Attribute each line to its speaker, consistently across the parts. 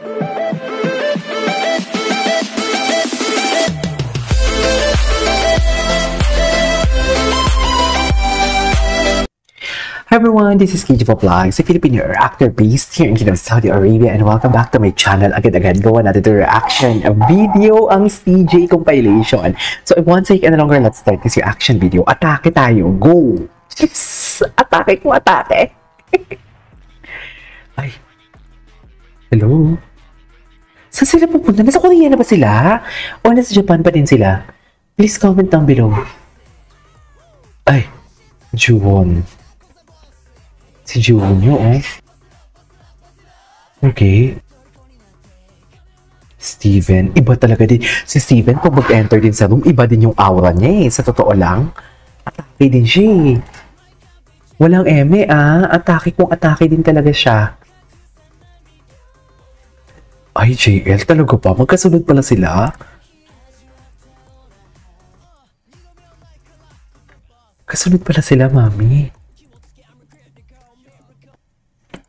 Speaker 1: Hi everyone, this is KJ Vlogs, a Filipino actor based here in Kingdom of Saudi Arabia, and welcome back to my channel. Agad-agad gawa natin the reaction video ang CJ compilation. So if one second longer, let's start this reaction video. Atake tayo, go! Yes! Atake ko, atake! Ay, hello? Saan sila pupunta? Nasa Korea na ba sila? O nasa Japan pa din sila? Please comment down below. Ay, Juwon. Si Juwon nyo, oh. Okay. Steven. Iba talaga din. Si Steven, pag mag-enter din sa room, iba din yung aura niya, eh. Sa totoo lang. Atake din siya, eh. Walang eme, ah. Atake kung atake din talaga siya. Ay, JL, talaga pa. Magkasunod pala sila. Kasunod pala sila, mami.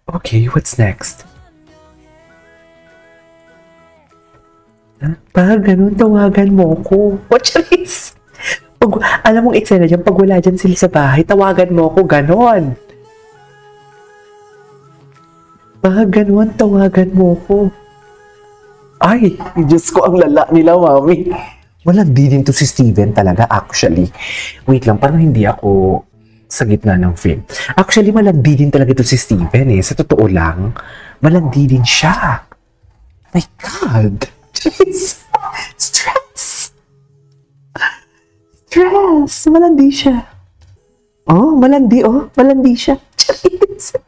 Speaker 1: Okay, what's next? Pag ganun, tawagan mo ko. What is? Alam mong eksena dyan, pag wala dyan sila sa bahay, tawagan mo ko, ganon. Pag ganun, tawagan mo ko. Ay, Diyos ko, ang lala nila, mami. Malandi din to si Steven talaga, actually. Wait lang, parang hindi ako sa gitna ng film. Actually, malandi din talaga ito si Steven, eh. Sa totoo lang, malandi din siya. My God! Jeez! Stress! Stress! Malandi siya. Oh, malandi, oh. Malandi siya. Jeez!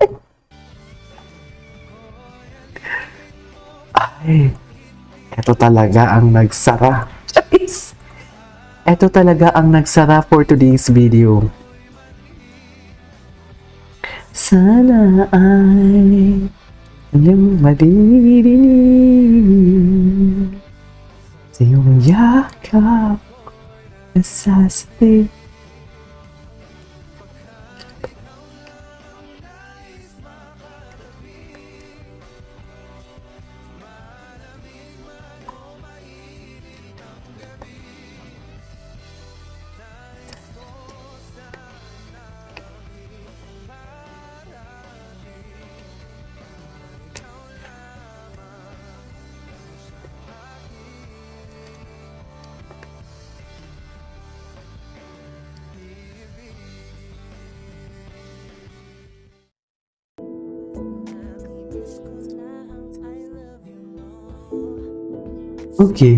Speaker 1: Ay, ito talaga ang nagsara. Jeez! Ito talaga ang nagsara for today's video. Sana ay yung maririnig sa iyong yakap na sasabi. Okay.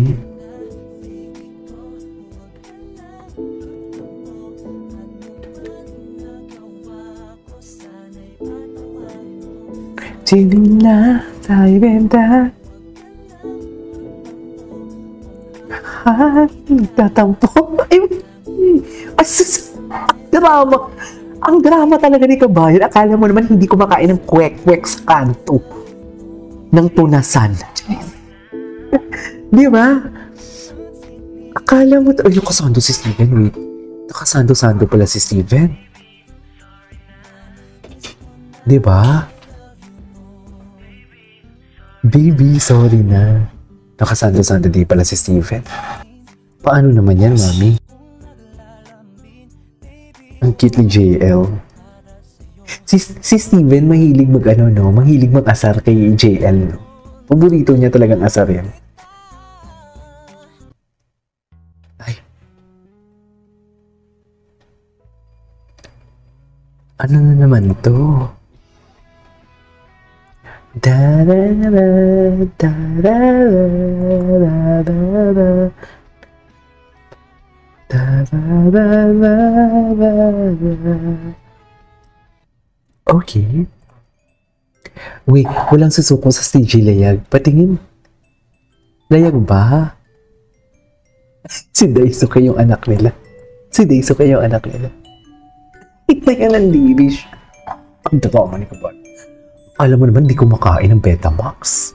Speaker 1: Hindi na tayo benta. Tatampo. Ay, drama. Ang drama talaga ni Kabayan. Akala mo naman hindi kumakain ng kwek-kwek sa kanto ng tunasan. Di ba? Akala mo, ay, nakasando si Steven, wait. Nakasando-sando pala si Steven. Di ba? Baby, sorry na. Nakasando-sando di pala si Steven. Paano naman yan, mami? Ang cute ni JL. Si Steven, mahilig mahilig mag-asar kay JL, no? Paborito niya talagang asar yan. Ano na naman to? Okay. Wait, walang susuko sa stage layag. Patingin. Layag ba? Si Daisuke yung anak nila. Si Daisuke yung anak nila. Ito yan ang dirish. Ang totoo man ni Kabayan. Alam mo naman, di kumakain ng Betamax.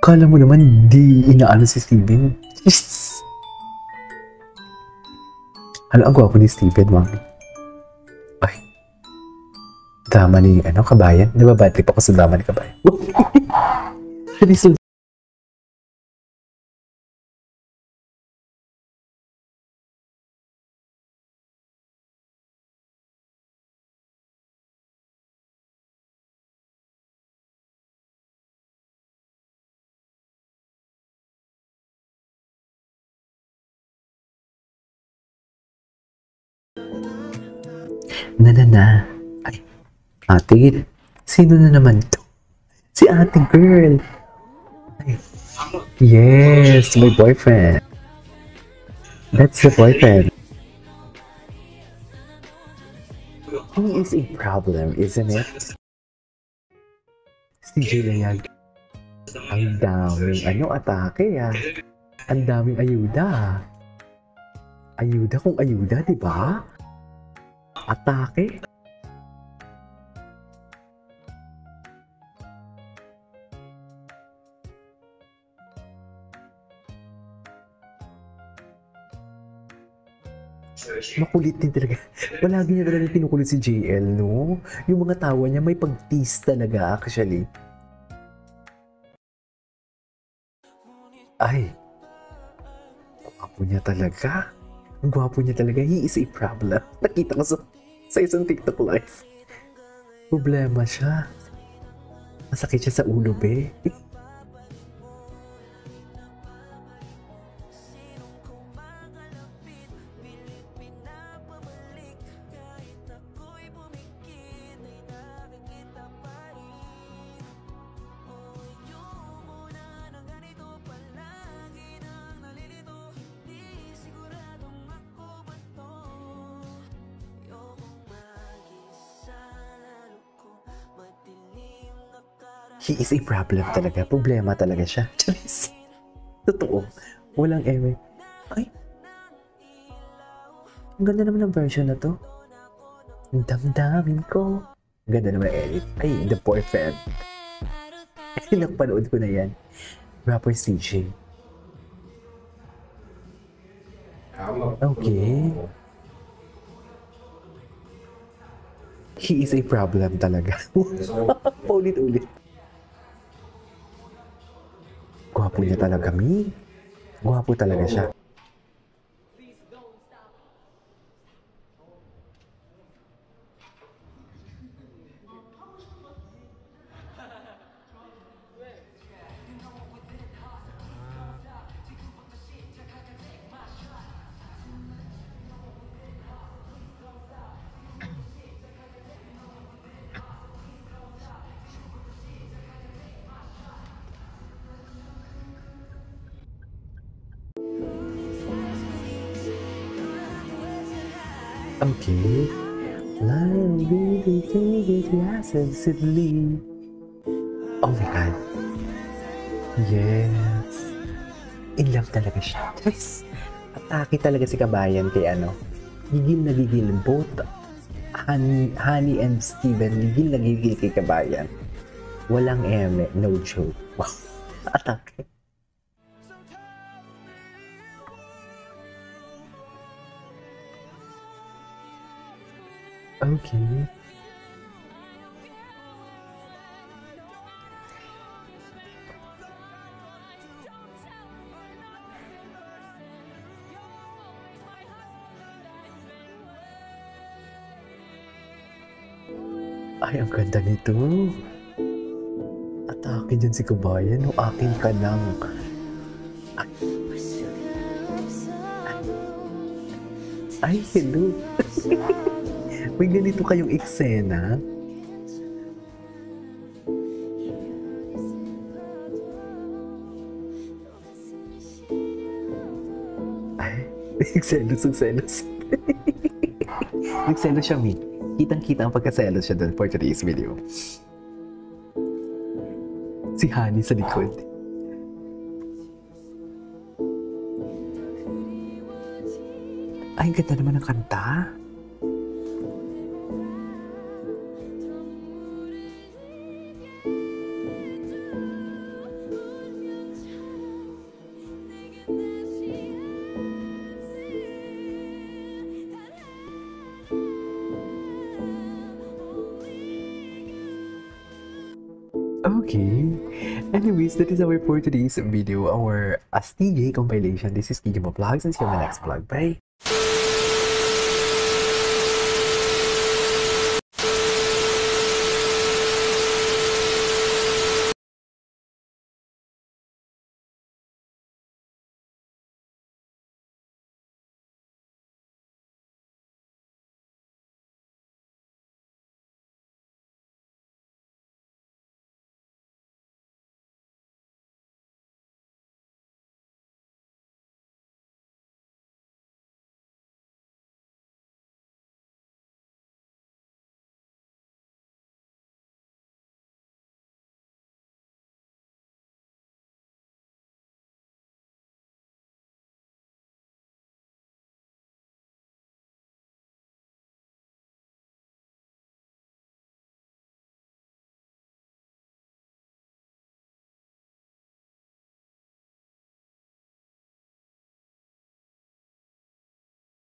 Speaker 1: Kala mo naman, di inaano si Steven. Yes. Alam, ang gwapo ni Steven, mami. Ay. Drama ni, Kabayan. Nababatrip ako sa drama ni Kabayan. Charis, na. Ay, ate, sino na naman to? Si ate girl. Ay, yes, my boyfriend. That's the boyfriend. He is a problem, isn't it? Si Julian, ang daming atake ah. Ang daming ayuda. Ayuda kung ayuda, di ba? Atake. Makulit din talaga. Palagi niya talaga kinukulit si JL, no? Yung mga tawa niya may pag-tease talaga, actually. Ay, gwapo niya talaga. Ang gwapo niya talaga. He is a problem. Nakita ko sa isang TikTok live. Problema siya. Masakit siya sa ulo, be. He is a problem talaga. Problema talaga siya. Charis. Totoo. Walang eme. Ay. Ang ganda naman ng version na to. Ang damdamin ko. Ang ganda naman edit. Ay, the boyfriend. Ay, napanood ko na yan. Rapper CJ. Okay. He is a problem talaga. Paulit-ulit. Gwapo niya talaga, Mi. Gwapo talaga siya. Okay. Love really take it Oh my God. Yes. In love talaga siya. Yes. Atake talaga si Kabayan kay Gigil na gigil. Both Honey and Steven, gigil na gigil kay Kabayan. Walang eme. No joke. Wow. Atake. Okay. Ay, ang ganda nito. Atake dyan si Kabayan. No, akin ka lang. Ay, hello. May ganito kayong eksena. Ay, nagselos. Nagselos siya, Mi. Kitang-kita ang pagkaselos siya doon for today's video. Si Honey sa likod. Ay, ang ganda naman ng kanta. Okay. Anyways, that is our for today's video, our STJ compilation. This is Kijimo Vlogs and see you on the next vlog. Bye!